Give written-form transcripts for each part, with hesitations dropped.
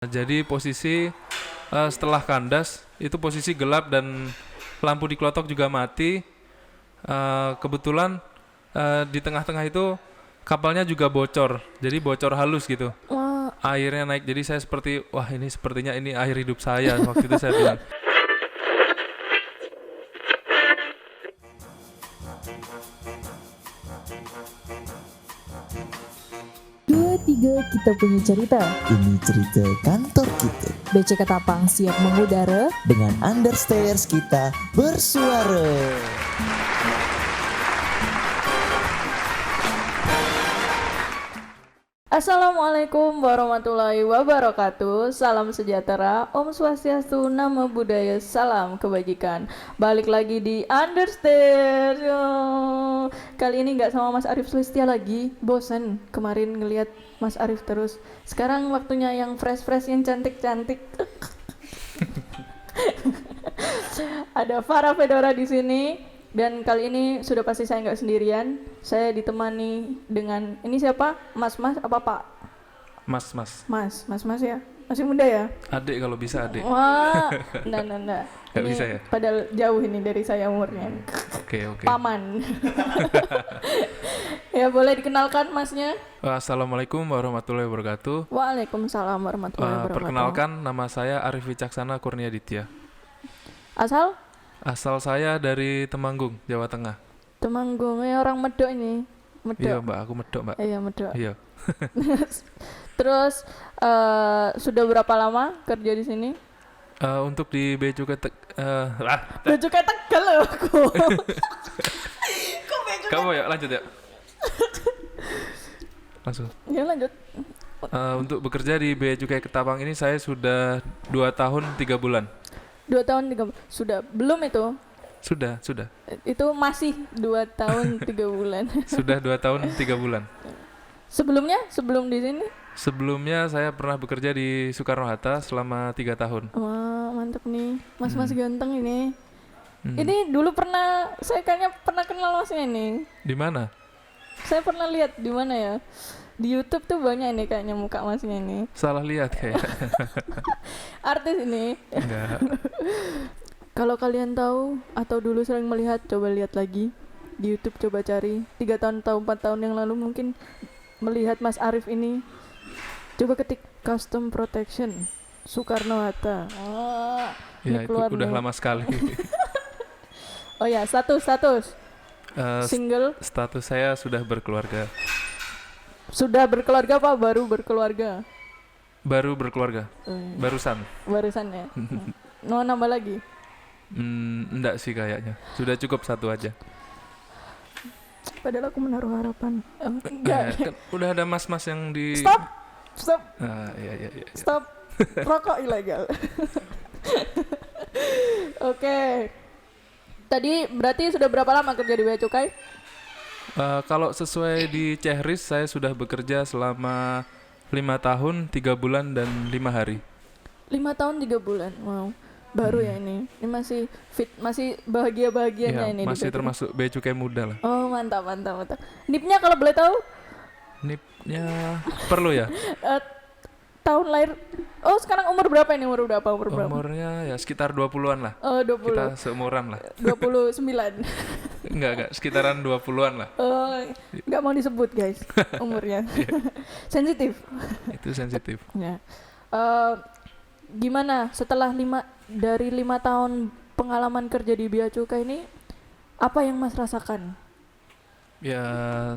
Jadi posisi setelah kandas itu posisi gelap dan lampu di klotok juga mati. Kebetulan di tengah-tengah itu kapalnya juga bocor. Jadi bocor halus gitu. Wah, Airnya naik. Jadi saya seperti wah ini sepertinya ini akhir hidup saya waktu itu saya bilang. dua tiga kita punya cerita. Ini cerita kantor kita BC Ketapang siap mengudara. dengan understairs kita bersuara. Assalamualaikum warahmatullahi wabarakatuh. Salam sejahtera, Om Swastiastu, Namo Buddhaya, salam kebajikan. Balik lagi di Understairs. Yo. Kali ini nggak sama Mas Arif Sulistia lagi. Bosen kemarin ngelihat Mas Arif terus. Sekarang waktunya yang fresh-fresh, yang cantik-cantik. Ada Farah Fedora di sini. Dan kali ini sudah pasti saya nggak sendirian. Saya ditemani dengan ini siapa? Mas apa Pak? Mas. Mas ya. Masih muda ya? Adik kalau bisa adik. Wah, enggak. Nggak Ini bisa ya? padahal jauh ini dari saya umurnya. Oke. Paman. Ya boleh dikenalkan Masnya? Assalamualaikum warahmatullahi wabarakatuh. Waalaikumsalam warahmatullahi wabarakatuh. Perkenalkan nama saya Arif Wicaksana Kurniaditya. Asal? Asal saya dari Temanggung, Jawa Tengah. Temanggung, ya orang Medok ini. Iya Medok. mbak, aku medok mbak. Iya Medok. Iya. Terus sudah berapa lama kerja di sini? Untuk di Bea Cukai Baju kayak Tegal loh aku. kamu ya lanjut ya. Langsung. Ya lanjut. Untuk bekerja di Bea Cukai Ketapang ini saya sudah 2 tahun 3 bulan. 2 tahun 3 bulan. Sudah belum itu? Sudah. Itu masih 2 tahun 3 bulan. Sudah 2 tahun 3 bulan. Sebelum di sini? Sebelumnya saya pernah bekerja di Soekarno-Hatta selama 3 tahun. Wah, mantap nih. Mas ganteng ini. Hmm. Ini dulu saya kayaknya pernah kenal Masnya ini. Di mana? Saya pernah lihat di mana ya? Di YouTube tuh banyak ini kayaknya muka Masnya ini. Salah lihat kayak. Artis ini. Enggak. Kalau kalian tahu atau dulu sering melihat, coba lihat lagi di YouTube, coba cari 3 tahun atau 4 tahun yang lalu mungkin melihat Mas Arif ini. Coba ketik custom protection Soekarno-Hatta. Ya ini itu keluar udah nih. lama sekali. Oh ya, status single. Status saya sudah berkeluarga. Sudah berkeluarga apa baru berkeluarga? Baru berkeluarga. Barusan. Barusan ya. Mau nambah lagi? Enggak sih kayaknya. Sudah cukup 1 aja. Padahal aku menaruh harapan. Enggak. Kan udah ada mas-mas yang di. Stop. Iya. Stop. Rokok ilegal. Oke. Tadi berarti sudah berapa lama kerja di Bea Cukai? Kalau sesuai di Cehris saya sudah bekerja selama 5 tahun 3 bulan dan 5 hari. 5 tahun 3 bulan. Wow. Baru ya ini. Ini masih fit, masih bahagia-bahagianya Iya, ini. di masih Bea Cukai. termasuk Bea Cukai muda lah. Oh, mantap. NIP-nya kalau boleh tahu? NIP-nya perlu ya? Eh, tahun lahir. Oh, sekarang umur berapa ini? Umur berapa? Umurnya ya sekitar 20-an lah. Oh, 20. Kita seumuran lah. 29. Enggak, sekitaran 20-an lah. Oh, nggak mau disebut guys umurnya. Sensitif. Itu sensitif. Ya. Gimana setelah 5 tahun pengalaman kerja di Bea Cukai ini, apa yang Mas rasakan? Ya,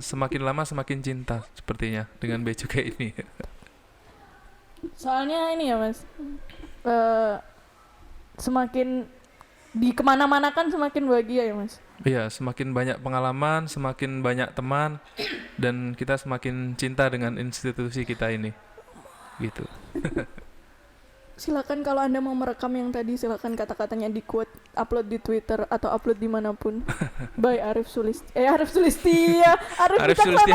semakin lama semakin cinta sepertinya dengan Bea Cukai ini. Soalnya ini ya Mas, semakin di kemana-mana kan semakin bahagia ya Mas. Iya, semakin banyak pengalaman, semakin banyak teman, dan kita semakin cinta dengan institusi kita ini. Gitu. Silakan kalau Anda mau merekam yang tadi, silakan kata-katanya di quote, upload di Twitter atau upload dimanapun. By Arif Sulistia. Arif Sulistia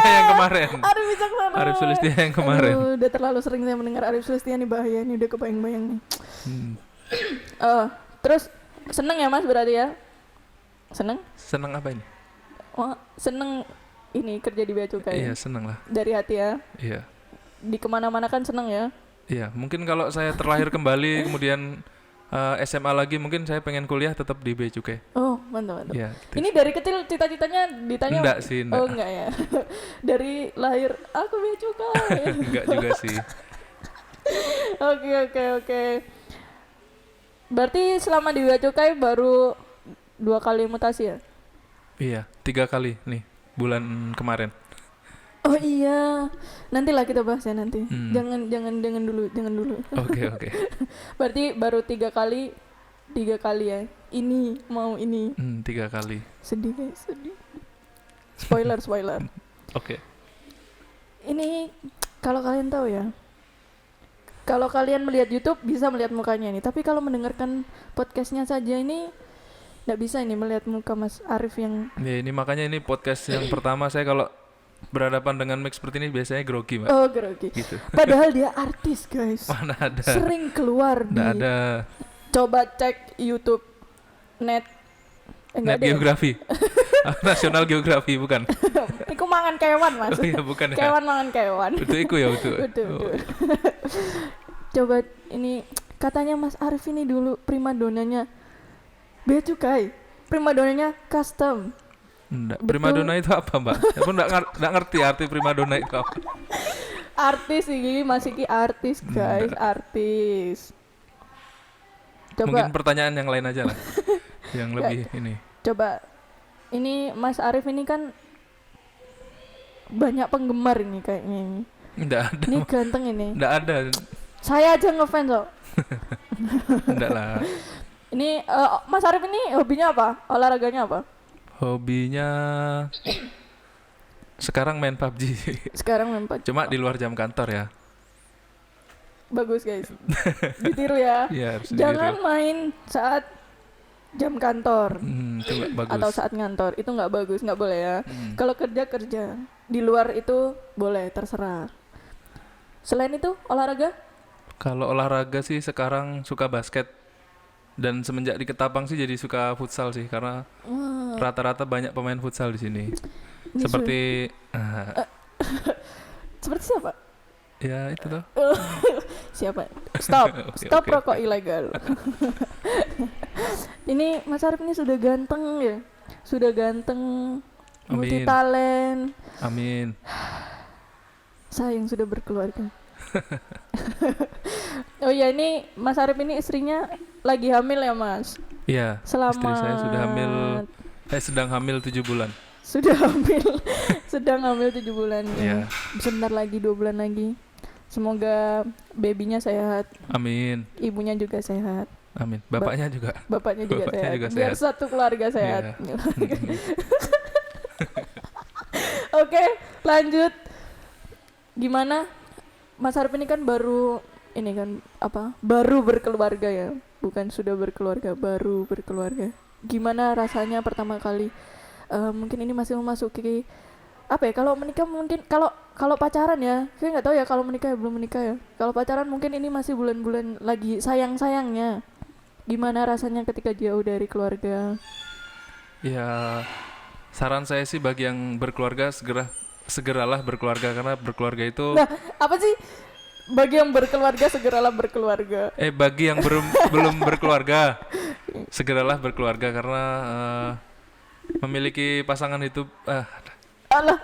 yang kemarin. Arif Wicaksana. Arif Sulistia yang kemarin. Aduh, udah terlalu sering saya mendengar Arif Sulistia nih, bahaya nih, udah kebayang-bayang nih. Terus seneng ya Mas berarti ya? Seneng? Seneng apa ini? Wah, seneng ini kerja di Bea Cukai. Iya, seneng lah. Dari hati ya. Iya. Di kemana-mana kan seneng ya. Iya, mungkin kalau saya terlahir kembali kemudian SMA lagi mungkin saya pengen kuliah tetap di Bea Cukai. Oh, mantap mantap. Iya, gitu. Ini dari kecil cita-citanya ditanya. Enggak sih, enggak. Oh, enggak ya. Dari lahir aku bea cukai. Enggak juga sih. Oke. Berarti selama di bea cukai baru 2 kali mutasi ya? Iya, 3 kali nih bulan kemarin. Oh iya, nantilah kita bahas ya nanti. Hmm. Jangan dulu. Oke. Berarti baru 3 kali ya. Ini mau ini. 3 kali. Sedih guys, sedih. Spoiler. Oke. Ini kalau kalian tahu ya. Kalau kalian melihat YouTube bisa melihat mukanya ini, tapi kalau mendengarkan podcastnya saja ini nggak bisa ini melihat muka Mas Arif yang. Ya, ini makanya ini podcast yang pertama saya kalau berhadapan dengan mic seperti ini biasanya grogi, Mbak. Oh, grogi. Gitu. Padahal dia artis, guys. Mana ada. Sering keluar di. Nggak ada. Coba cek YouTube Net Geografi. National Geografi bukan. Iku mangan kewan, Mas. Oh iya, bukan ya. Kewan mangan kewan. Itu iku ya itu. Betul. Coba ini katanya Mas Arif ini dulu primadonanya bea cukai. Primadonanya custom. Enggak. Betul. Primadona itu apa, Mbak? Aku enggak ngerti arti primadona itu apa. Artis ini masih ki artis, guys, artis. Mungkin Coba pertanyaan yang lain aja lah. Yang lebih ini. coba ini Mas Arif ini kan banyak penggemar ini kayaknya ini. Enggak ada. Ini ganteng ini. Enggak ada. Saya aja ngefans kok. Enggak lah. Ini Mas Arif ini hobinya apa? Olahraganya apa? Hobinya sekarang main PUBG. Sekarang main PUBG. Cuma di luar jam kantor ya. Bagus guys. Ditiru ya. Iya, harus Jangan ditiru. main saat jam kantor Itu nggak bagus. atau saat ngantor. Itu nggak bagus, nggak boleh ya. Hmm. Kalau kerja. Di luar itu boleh, terserah. Selain itu olahraga? Kalau olahraga sih sekarang suka basket. Dan semenjak di Ketapang sih jadi suka futsal sih karena rata-rata banyak pemain futsal di sini. Ini Seperti seperti siapa? ya itu tuh. Siapa? Stop. Oke, Stop oke. rokok ilegal. Ini Mas Arif ini sudah ganteng ya. Sudah ganteng, multi Amin. talent. Amin. Saya yang sudah berkeluarga. Oh ya, ini Mas Arif ini istrinya lagi hamil ya, Mas? Iya. Selamat. Istri saya sudah hamil. Sedang hamil 7 bulan. Sudah hamil. Sedang hamil 7 bulan. Iya. Sebentar lagi 2 bulan lagi. Semoga babynya sehat, Amin. ibunya juga sehat, Amin. Bapaknya juga. bapaknya juga Bapaknya sehat. juga Biar sehat. satu keluarga sehat. Iya. Oke, lanjut. Gimana? Mas Arif ini kan baru ini kan apa? Baru berkeluarga ya. Bukan sudah berkeluarga, baru berkeluarga. Gimana rasanya pertama kali? Mungkin ini masih memasuki apa ya? Kalau menikah mungkin kalau pacaran ya, saya nggak tahu ya kalau menikah ya belum menikah ya. Kalau pacaran mungkin ini masih bulan-bulan lagi sayang-sayangnya. Gimana rasanya ketika jauh dari keluarga? Ya, saran saya sih bagi yang berkeluarga segeralah berkeluarga karena berkeluarga itu Nah, apa sih? Bagi yang berkeluarga segeralah berkeluarga. bagi yang belum berkeluarga segeralah berkeluarga karena memiliki pasangan hidup Alah.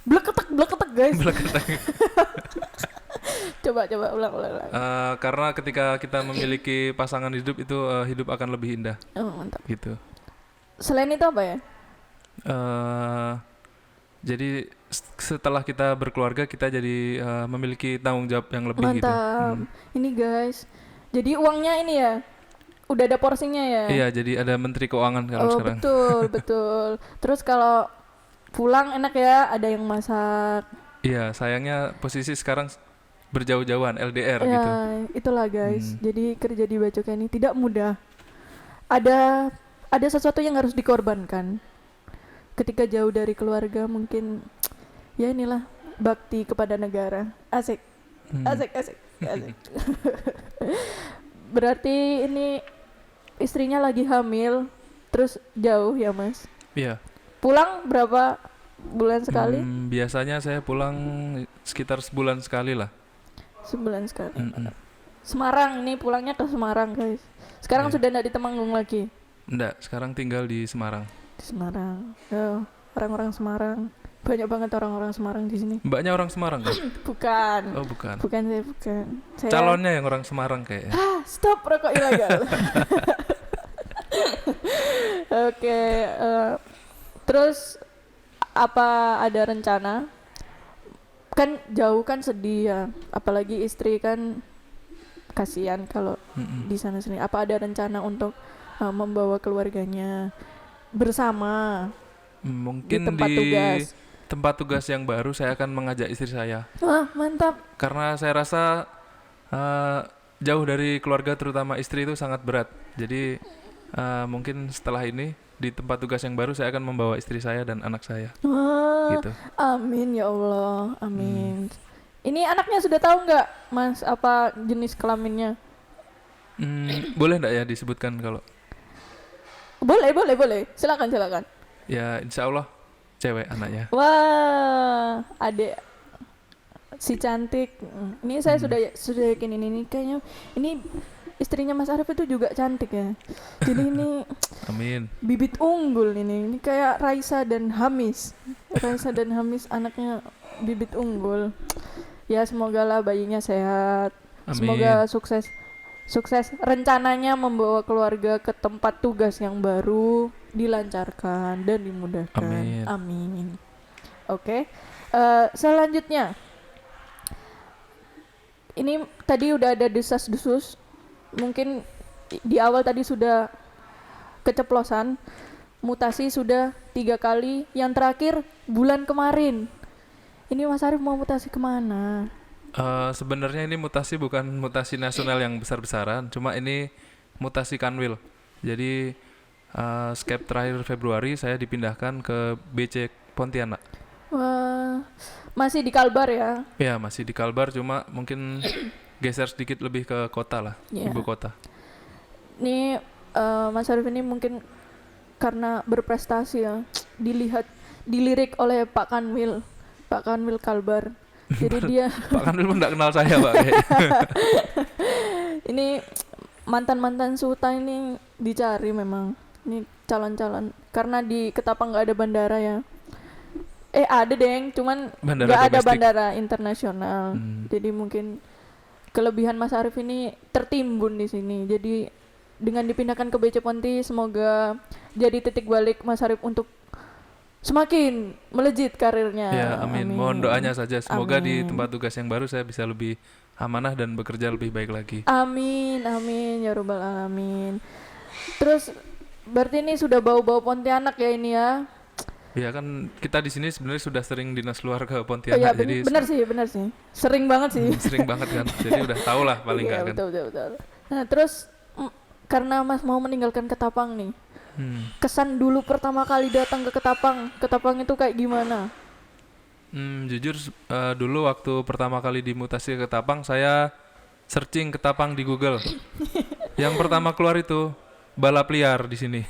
Bleketek guys. Coba ulang. karena ketika kita memiliki pasangan hidup itu hidup akan lebih indah Oh, mantap. gitu. Selain itu apa ya? Jadi setelah kita berkeluarga kita jadi memiliki tanggung jawab yang lebih gitu. Mantap. Ini guys. Jadi uangnya ini ya. Udah ada porsinya ya. Iya, jadi ada menteri keuangan kalau sekarang. Betul. Terus kalau pulang enak ya, ada yang masak. Iya, sayangnya posisi sekarang berjauh-jauhan LDR Ya, gitu. itulah guys. Jadi kerja di Bea Cukai ini tidak mudah. Ada sesuatu yang harus dikorbankan. Ketika jauh dari keluarga mungkin ya inilah bakti kepada negara. Asik. Berarti ini istrinya lagi hamil, terus jauh ya Mas? Iya. Pulang berapa bulan sekali? Biasanya saya pulang sekitar sebulan sekali lah. Sebulan sekali. Mm-mm. Semarang, ini pulangnya ke Semarang guys. Sekarang Iya. sudah tidak di Temanggung lagi. Enggak, sekarang tinggal di Semarang. Di Semarang. Oh, orang-orang Semarang. Banyak banget orang-orang Semarang di sini. Mbaknya orang Semarang kan? Bukan. Oh bukan. Bukan saya, bukan. Saya Calonnya yang orang Semarang kayaknya. Stop rokok ilegal. Oke, terus apa ada rencana? Kan jauh kan sedih ya, apalagi istri kan kasihan kalau Mm-mm. di sana sini. Apa ada rencana untuk membawa keluarganya bersama di Mungkin tempat di tugas? tempat tugas yang baru saya akan mengajak istri saya. Wah, mantap. Karena saya rasa jauh dari keluarga terutama istri itu sangat berat. Jadi mungkin setelah ini di tempat tugas yang baru saya akan membawa istri saya dan anak saya. Wah, Gitu. amin ya Allah, amin. Ini anaknya sudah tahu nggak, Mas, apa jenis kelaminnya? Boleh nggak ya disebutkan kalau Boleh. Silakan. ya insya Allah cewek anaknya. Wah, adek si cantik. Ini saya sudah yakin ini kayaknya ini istrinya Mas Arif itu juga cantik ya. Jadi ini Amin. bibit unggul ini. Ini kayak Raisa dan Hamis. Raisa dan Hamis anaknya bibit unggul. Ya semoga lah bayinya sehat. Amin. Semoga sukses. Rencananya membawa keluarga ke tempat tugas yang baru dilancarkan dan dimudahkan. Amin. Oke. Selanjutnya, ini tadi udah ada desas-desus. Mungkin di awal tadi sudah keceplosan. Mutasi sudah 3 kali. Yang terakhir bulan kemarin. Ini Mas Arif mau mutasi kemana? Sebenarnya ini mutasi bukan mutasi nasional yang besar-besaran, cuma ini mutasi kanwil. Jadi skep terakhir Februari saya dipindahkan ke BC Pontianak. Wah, masih di Kalbar ya? Ya masih di Kalbar, cuma mungkin geser sedikit lebih ke kota lah, Iya. ibu kota. Ini Mas Arif ini mungkin karena berprestasi ya, dilirik oleh Pak Kanwil Kalbar. Jadi dia Pak Kanwil pun nggak kenal saya Pak. ini mantan Suta ini dicari memang. Ini calon-calon karena di Ketapang nggak ada bandara ya. Ada deng, cuman Bandara nggak ada domestik. bandara internasional. Hmm. Jadi mungkin kelebihan Mas Arif ini tertimbun di sini. Jadi dengan dipindahkan ke BC Ponti, semoga jadi titik balik Mas Arif untuk semakin melejit karirnya. Ya amin. Mohon doanya saja. Semoga di Amin. tempat tugas yang baru saya bisa lebih amanah dan bekerja lebih baik lagi. Amin ya robbal alamin. Terus berarti ini sudah bau-bau Pontianak ya ini ya? Ya kan kita di sini sebenarnya sudah sering dinas luar ke Oh Pontianak, ya jadi benar sih. Sering banget sih. sering banget kan. Jadi udah tau lah paling Iya, nggak kan. betul. Nah terus karena Mas mau meninggalkan Ketapang nih, kesan dulu pertama kali datang ke Ketapang itu kayak gimana? Jujur dulu waktu pertama kali dimutasi ke Ketapang saya searching Ketapang di Google. Yang pertama keluar itu balap liar di sini.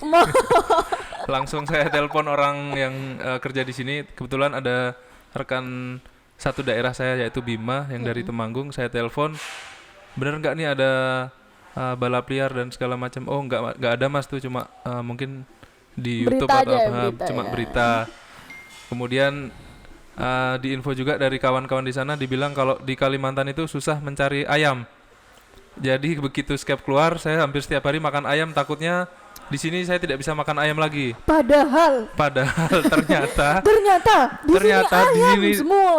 Langsung saya telepon orang yang kerja di sini. Kebetulan ada rekan satu daerah saya yaitu Bima yang dari Temanggung. Saya telepon, bener nggak nih ada balap liar dan segala macam? Oh nggak ada mas, tuh cuma mungkin di Berita YouTube atau aja, apa, berita cuma ya. berita. Kemudian diinfo juga dari kawan-kawan di sana dibilang kalau di Kalimantan itu susah mencari ayam. Jadi begitu skep keluar, saya hampir setiap hari makan ayam. Takutnya di sini saya tidak bisa makan ayam lagi. Padahal ternyata di sini ayam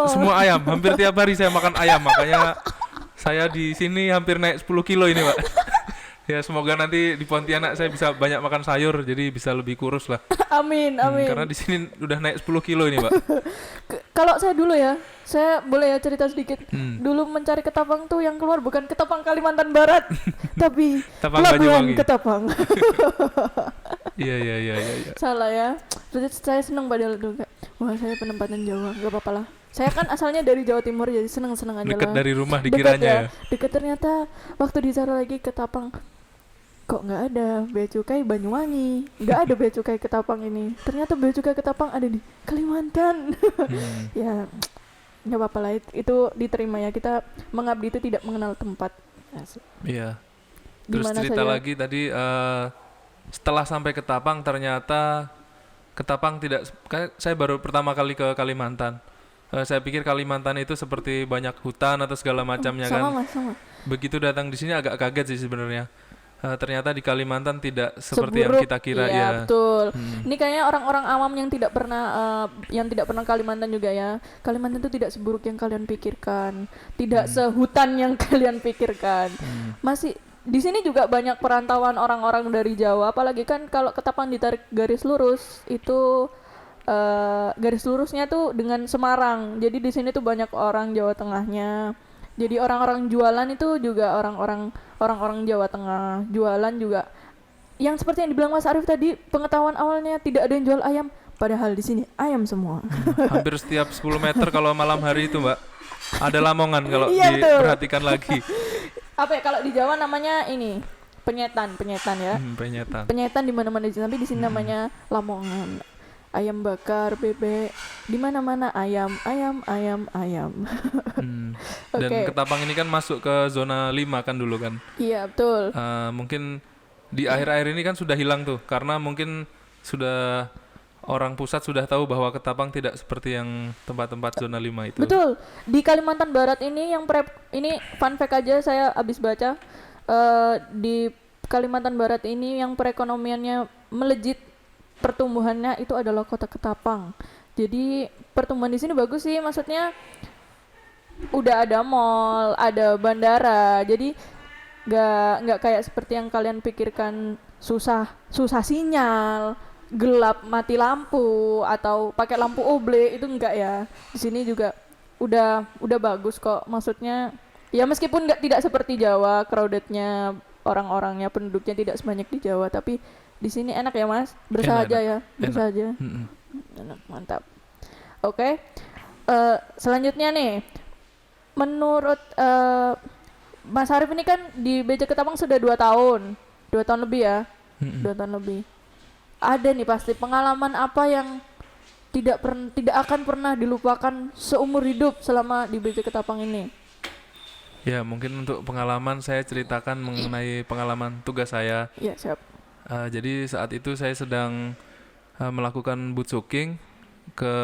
semua. ayam. Hampir tiap hari saya makan ayam. Makanya saya di sini hampir naik 10 kilo ini, Pak. Ya semoga nanti di Pontianak saya bisa banyak makan sayur, jadi bisa lebih kurus lah. Amin. Karena di sini udah naik 10 kilo ini, Pak. Kalau saya dulu ya, saya boleh ya cerita sedikit. Hmm. Dulu mencari Ketapang tuh yang keluar bukan Ketapang Kalimantan Barat, tapi Ketapang Pelabuhan Banyuwangi. Ketapang. Iya. Salah ya. Berarti saya senang padahal dulu Kak. Wah, saya penempatan Jawa, gak apa-apa lah. Saya kan asalnya dari Jawa Timur, jadi senang-senang aja Dekat lah. dari rumah Dekat dikiranya ya. Dekat ternyata waktu dicari lagi Ketapang, kok nggak ada bea cukai Banyuwangi, nggak ada bea cukai Ketapang ini. Ternyata bea cukai Ketapang ada di Kalimantan. Ya nggak apa-apa lah, itu diterima ya, kita mengabdi itu tidak mengenal tempat. Asik. Iya. Terus Gimana cerita saja. lagi tadi setelah sampai ke Tapang ternyata Ketapang tidak, saya baru pertama kali ke Kalimantan. Saya pikir Kalimantan itu seperti banyak hutan atau segala macamnya Sama kan. mas, sama. Begitu datang di sini agak kaget sih sebenarnya. Ternyata di Kalimantan tidak seperti yang Seburuk, kita kira iya ya. betul. Hmm. Ini kayaknya orang-orang awam yang tidak pernah Kalimantan juga ya. Kalimantan itu tidak seburuk yang kalian pikirkan, tidak sehutan yang kalian pikirkan. Masih di sini juga banyak perantauan orang-orang dari Jawa, apalagi kan kalau Ketapang ditarik garis lurus itu garis lurusnya tuh dengan Semarang. Jadi di sini tuh banyak orang Jawa Tengahnya. Jadi orang-orang jualan itu juga orang-orang Jawa Tengah. Jualan juga yang seperti yang dibilang Mas Arif tadi, pengetahuan awalnya tidak ada yang jual ayam, padahal di sini ayam semua. Hampir setiap 10 meter kalau malam hari itu Mbak, ada lamongan kalau Iya, betul. diperhatikan lagi. Apa ya kalau di Jawa namanya ini penyetan ya. Penyetan. Penyetan di mana-mana, tapi di sini namanya lamongan. Ayam bakar, bebek, di mana-mana ayam. Dan Oke. Ketapang ini kan masuk ke zona 5 kan dulu kan. Iya, betul. Mungkin di akhir-akhir ini kan sudah hilang tuh karena mungkin sudah orang pusat sudah tahu bahwa Ketapang tidak seperti yang tempat-tempat zona 5 itu. Betul. Di Kalimantan Barat ini ini fun fact aja, saya habis baca di Kalimantan Barat ini yang perekonomiannya melejit pertumbuhannya itu adalah kota Ketapang. Jadi pertumbuhan di sini bagus sih, maksudnya udah ada mall, ada bandara. Jadi nggak kayak seperti yang kalian pikirkan, susah sinyal, gelap, mati lampu atau pakai lampu oble, itu enggak ya. Di sini juga udah bagus kok. Maksudnya ya meskipun tidak seperti Jawa, crowdednya orang-orangnya, penduduknya tidak sebanyak di Jawa, tapi di sini enak ya Mas, bersahaja Enak, ya, bersahaja. Mm-mm. Enak, mantap. Oke. Selanjutnya nih, menurut Mas Arif ini kan di BC Ketapang sudah 2 tahun. 2 tahun lebih ya. Mm-mm. 2 tahun lebih. Ada nih pasti pengalaman apa yang tidak akan pernah dilupakan seumur hidup selama di BC Ketapang ini. Ya, mungkin untuk pengalaman saya ceritakan mengenai pengalaman tugas saya. Iya, siap. Jadi saat itu saya sedang melakukan boot soaking ke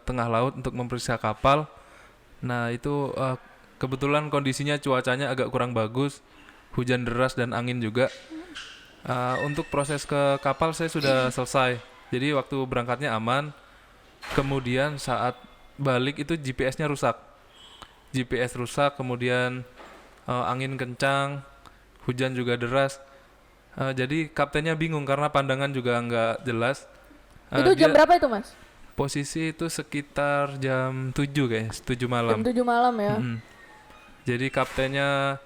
tengah laut untuk memeriksa kapal. Nah, itu kebetulan kondisinya cuacanya agak kurang bagus, hujan deras dan angin juga. Untuk proses ke kapal saya sudah selesai. Jadi waktu berangkatnya aman. Kemudian saat balik itu GPS-nya rusak. GPS rusak, kemudian angin kencang, hujan juga deras. Jadi kaptennya bingung karena pandangan juga nggak jelas. Itu jam Dia berapa itu Mas? posisi itu sekitar jam 7 kayaknya, 7 Jam malam. 7 malam ya. Mm-mm. Jadi kaptennya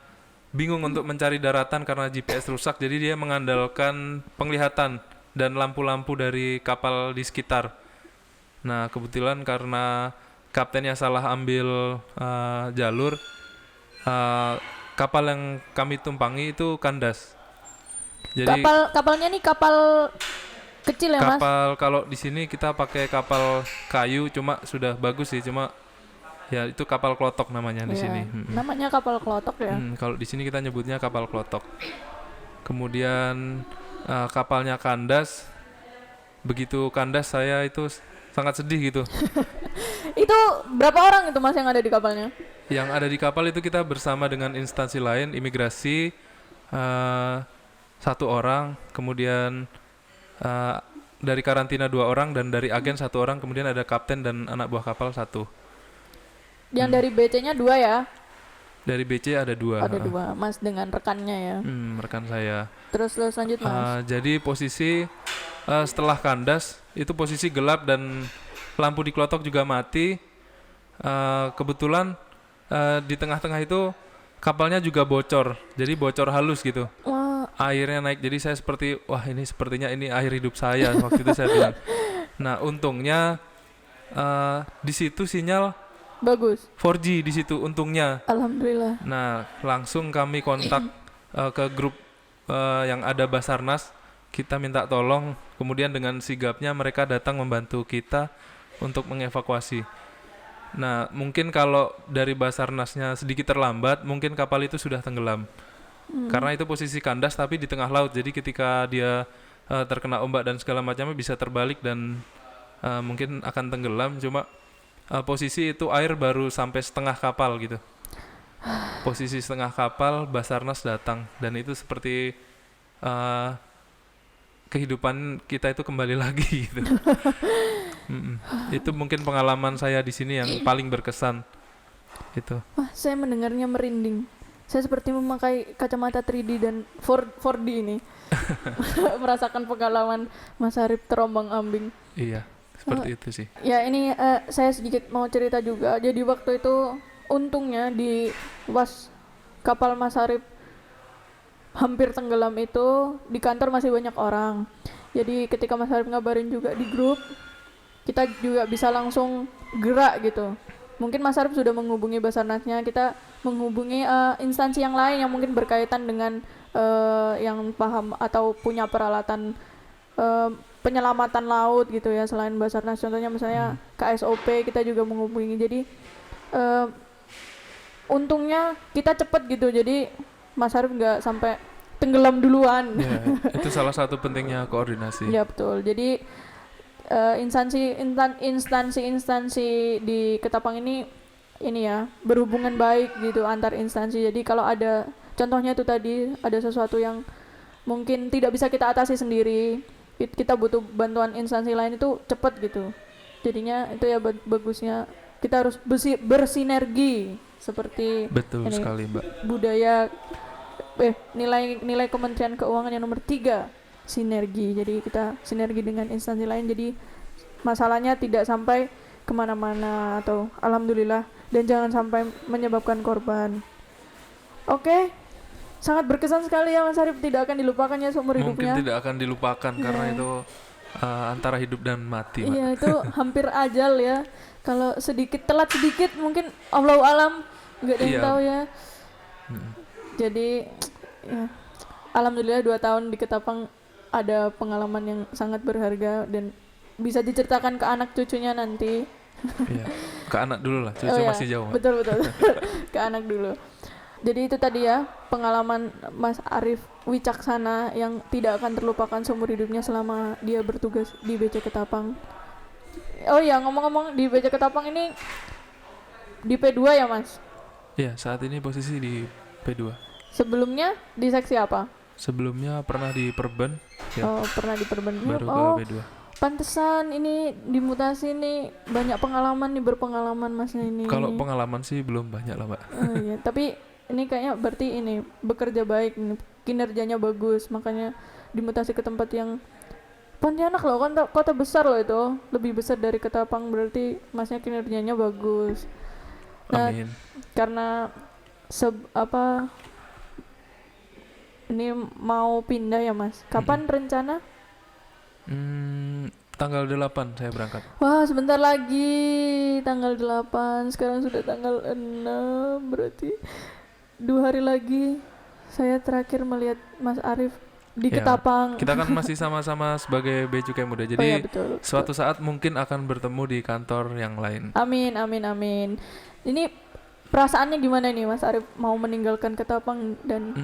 bingung untuk mencari daratan karena GPS rusak, jadi dia mengandalkan penglihatan dan lampu-lampu dari kapal di sekitar. Nah, kebetulan karena kaptennya salah ambil jalur, kapal yang kami tumpangi itu kandas. Jadi Kapalnya nih kapal kecil ya Mas? kapal kalau di sini kita pakai kapal kayu, cuma sudah bagus sih, cuma ya itu kapal klotok namanya di Iya, sini. Mm-mm. namanya kapal klotok ya. Kalau di sini kita nyebutnya kapal klotok. Kemudian kapalnya kandas. Begitu kandas saya itu sangat sedih gitu. Itu berapa orang itu Mas yang ada di kapalnya? Yang ada di kapal itu kita bersama dengan instansi lain, imigrasi 1 orang, kemudian dari karantina 2 orang dan dari agen 1 orang, kemudian ada kapten dan anak buah kapal 1. Yang dari BC-nya 2 ya? Dari BC ada 2. Ada 2, Mas dengan rekannya ya. Rekan saya. Terus lanjut Mas. Jadi posisi setelah kandas itu posisi gelap dan lampu di klotok juga mati. Kebetulan di tengah-tengah itu kapalnya juga bocor, jadi bocor halus gitu. Wah, Airnya naik, jadi saya seperti wah ini sepertinya ini akhir hidup saya waktu itu saya bilang. Nah untungnya di situ sinyal bagus. 4G di situ untungnya. Alhamdulillah. Nah langsung kami kontak ke grup yang ada Basarnas, kita minta tolong, kemudian dengan sigapnya mereka datang membantu kita untuk mengevakuasi. Nah, mungkin kalau dari Basarnasnya sedikit terlambat, mungkin kapal itu sudah tenggelam. Karena itu posisi kandas tapi di tengah laut. Jadi ketika dia terkena ombak dan segala macamnya bisa terbalik dan mungkin akan tenggelam. Cuma posisi itu air baru sampai setengah kapal gitu. Posisi setengah kapal, Basarnas datang dan itu seperti uh, kehidupan kita itu kembali lagi gitu. Itu mungkin pengalaman saya di sini yang paling berkesan itu. Wah, saya mendengarnya merinding. Saya seperti memakai kacamata 3D dan 4D ini. Merasakan pengalaman Mas Arif terombang-ambing. Iya, seperti itu sih. Ya ini saya sedikit mau cerita juga. Jadi waktu itu untungnya di was kapal Mas Arif hampir tenggelam itu di kantor masih banyak orang. Jadi ketika Mas Arif ngabarin juga di grup, kita juga bisa langsung gerak gitu. Mungkin Mas Arif sudah menghubungi Basarnasnya, kita menghubungi instansi yang lain yang mungkin berkaitan dengan yang paham atau punya peralatan penyelamatan laut gitu ya, selain Basarnas. Contohnya misalnya KSOP kita juga menghubungi. Jadi untungnya kita cepet gitu, jadi Mas Arif nggak sampai tenggelam duluan. Ya, itu salah satu pentingnya koordinasi. Ya betul. Jadi instansi di Ketapang ini ya berhubungan baik gitu antar instansi. Jadi kalau ada contohnya itu tadi ada sesuatu yang mungkin tidak bisa kita atasi sendiri, kita butuh bantuan instansi lain, itu cepat gitu. Jadinya itu ya bagusnya kita harus bersinergi seperti Betul ini, sekali, Mbak. budaya nilai Kementerian Keuangan yang nomor 3, sinergi. Jadi kita sinergi dengan instansi lain, jadi masalahnya tidak sampai kemana-mana atau alhamdulillah, dan jangan sampai menyebabkan korban. Oke, sangat berkesan sekali ya Mas Arif, tidak akan dilupakannya seumur hidupnya. Mungkin tidak akan dilupakan karena itu antara hidup dan mati, Mbak. Iya, itu hampir ajal ya. Kalau sedikit telat sedikit mungkin Allahu alam, nggak ada yang tahu ya. Jadi ya, alhamdulillah 2 tahun di Ketapang ada pengalaman yang sangat berharga dan bisa diceritakan ke anak cucunya nanti. Iya. Ke anak dulu lah, cucu masih jauh, Mbak. Betul. Ke anak dulu. Jadi itu tadi ya pengalaman Mas Arif Wicaksana yang tidak akan terlupakan seumur hidupnya selama dia bertugas di BC Ketapang. Oh ya, ngomong-ngomong di BC Ketapang ini di P2 ya Mas? Iya, saat ini posisi di P2. Sebelumnya di seksi apa? Sebelumnya pernah di Perban, ya. Oh, pernah di Perban. Baru ke P2. Pantesan ini dimutasi nih, banyak pengalaman nih, berpengalaman Masnya ini. Kalau pengalaman sih belum banyak lah, Mbak. Oh iya, tapi ini kayaknya berarti ini bekerja baik, kinerjanya bagus, makanya dimutasi ke tempat yang Pontianak loh, kan kota besar loh itu, lebih besar dari Ketapang, berarti Masnya kinerjanya bagus. Nah, Amin. karena ini mau pindah ya Mas. Kapan rencana? Tanggal 8 saya berangkat. Wah, sebentar lagi tanggal 8. Sekarang sudah tanggal 6. Berarti 2 hari lagi saya terakhir melihat Mas Arif di Ya, Ketapang. kita kan masih sama-sama sebagai Bea Cukai Muda. Oh Jadi ya, betul. suatu saat mungkin akan bertemu di kantor yang lain. Amin. Ini perasaannya gimana nih Mas Arif mau meninggalkan Ketapang dan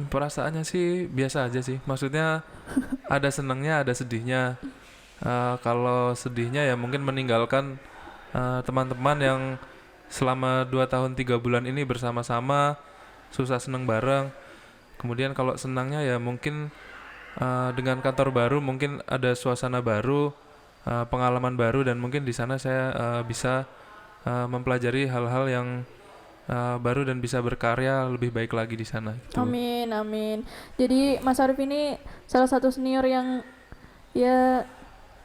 Perasaannya sih biasa aja sih. Maksudnya ada senangnya, ada sedihnya. Kalau sedihnya ya mungkin meninggalkan teman-teman yang selama 2 tahun 3 bulan ini bersama-sama, susah senang bareng. Kemudian kalau senangnya ya mungkin dengan kantor baru, mungkin ada suasana baru, pengalaman baru, dan mungkin di sana saya bisa mempelajari hal-hal yang baru dan bisa berkarya lebih baik lagi di sana. Gitu. Amin. Jadi Mas Arif ini salah satu senior yang ya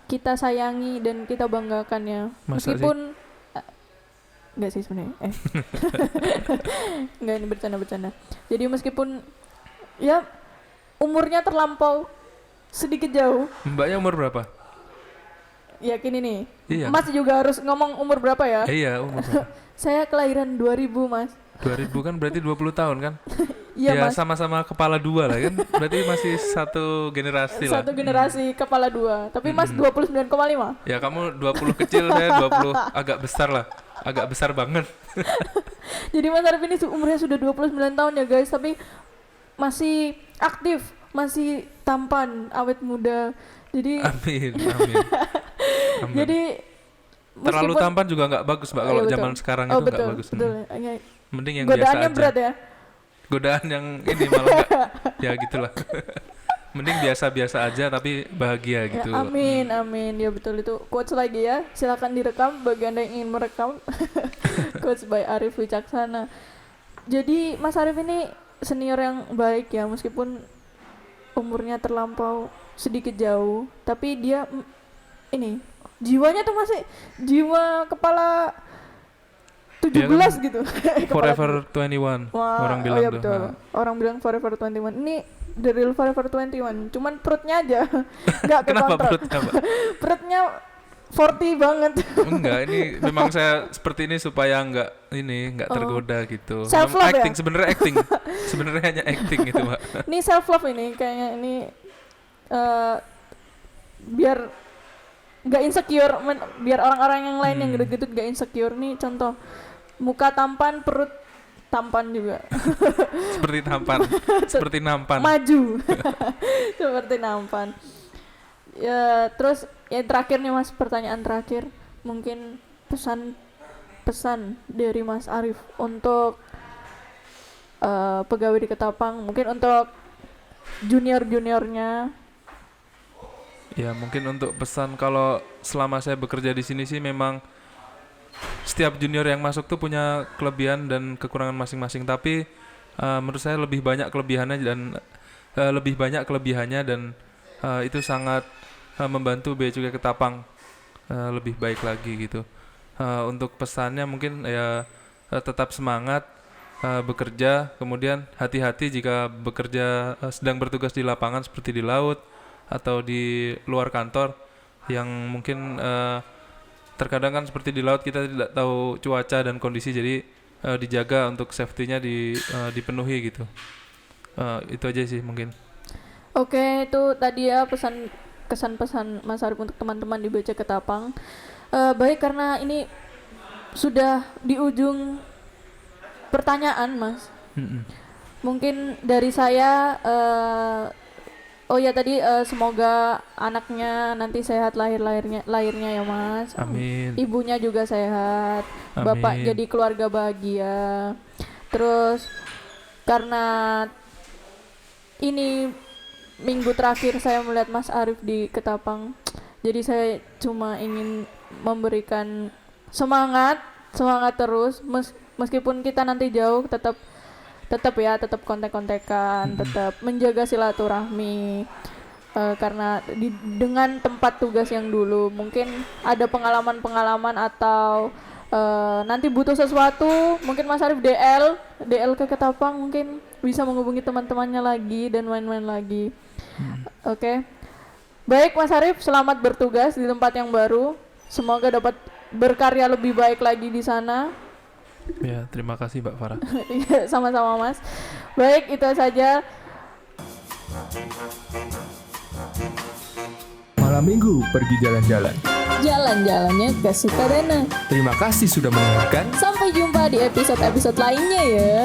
kita sayangi dan kita banggakan ya. Masa Meskipun enggak sih sebenarnya. Enggak, ini bercanda. Jadi meskipun ya umurnya terlampau sedikit jauh. Mbaknya umur berapa? Yakin ini? Iya. Mas juga harus ngomong umur berapa ya? Iya, umur berapa? Saya kelahiran 2000, Mas. 2000 kan berarti 20 tahun kan? Iya, ya, Mas. sama-sama kepala 2 lah kan? Berarti masih satu generasi lah. Satu generasi kepala 2. Tapi Mas 29,5. Ya kamu 20 kecil, saya 20 agak besar lah. agak besar banget. Jadi Mas Arif ini umurnya sudah 29 tahun ya guys, tapi masih aktif, masih tampan, awet muda. Jadi Amin, amin. Amin. jadi Terlalu meskipun- tampan juga nggak bagus, Mbak. Kalau Iya, betul. zaman sekarang Oh itu nggak betul, bagus. betul. Ya, Mending yang biasa godaannya aja. berat ya. Godaan yang ini malah nggak, ya gitulah. Mending biasa-biasa aja tapi bahagia Ya, gitu. amin, amin. Ya betul itu. Quotes lagi ya. Silakan direkam bagi Anda yang ingin merekam. Quotes by Arif Wicaksana. Jadi Mas Arif ini senior yang baik ya, meskipun umurnya terlampau sedikit jauh, tapi dia ini jiwanya tuh masih jiwa kepala 17 gitu. Kepala- Forever 21. Wah, Orang oh bilang ya tuh. betul. Nah. Orang bilang Forever 21. Ini the real Forever 21. Cuman perutnya aja nggak Kenapa kekontrol. perutnya, Mbak? Perutnya 40 banget. Enggak, ini memang saya seperti ini supaya nggak tergoda gitu. Self Memang love ya? acting, sebenarnya acting. Sebenarnya hanya acting gitu, Mbak. Ini self love ini kayaknya ini biar nggak insecure, biar orang-orang yang lain yang gitu-gitu nggak insecure. Nih contoh, muka tampan, perut tampan juga. Seperti tampan, seperti nampan. Maju. Seperti nampan. Ya, terus yang terakhir nih Mas, pertanyaan terakhir. Mungkin pesan dari Mas Arif untuk pegawai di Ketapang, mungkin untuk junior-juniornya. Ya, mungkin untuk pesan kalau selama saya bekerja di sini sih memang setiap junior yang masuk tuh punya kelebihan dan kekurangan masing-masing, tapi menurut saya lebih banyak kelebihannya dan itu sangat membantu Bea Cukai Ketapang lebih baik lagi gitu. Untuk pesannya mungkin ya tetap semangat bekerja, kemudian hati-hati jika bekerja sedang bertugas di lapangan seperti di laut atau di luar kantor yang mungkin terkadang kan seperti di laut kita tidak tahu cuaca dan kondisi, jadi dijaga untuk safety-nya dipenuhi gitu. Itu aja sih mungkin. Oke, itu tadi ya kesan-pesan Mas Arif untuk teman-teman di BC Ketapang. Baik, karena ini sudah di ujung pertanyaan, Mas. Mungkin dari saya, oh ya tadi semoga anaknya nanti sehat lahirnya ya Mas. Amin. Ibunya juga sehat, bapak Amin. jadi keluarga bahagia. Terus karena ini minggu terakhir saya melihat Mas Arif di Ketapang, jadi saya cuma ingin memberikan semangat terus, meskipun kita nanti jauh, tetap kontek-kontekan, tetap menjaga silaturahmi. Karena dengan tempat tugas yang dulu mungkin ada pengalaman atau nanti butuh sesuatu, mungkin Mas Arif DL ke Ketapang, mungkin bisa menghubungi teman-temannya lagi dan main-main lagi. Oke. Baik Mas Arif, selamat bertugas di tempat yang baru. Semoga dapat berkarya lebih baik lagi di sana. Ya, terima kasih Mbak Farah. Iya, sama-sama Mas. Baik, itu saja. Malam minggu pergi jalan-jalan. Jalan-jalannya ke Sukadana. Terima kasih sudah mendengarkan. Sampai jumpa di episode-episode lainnya ya.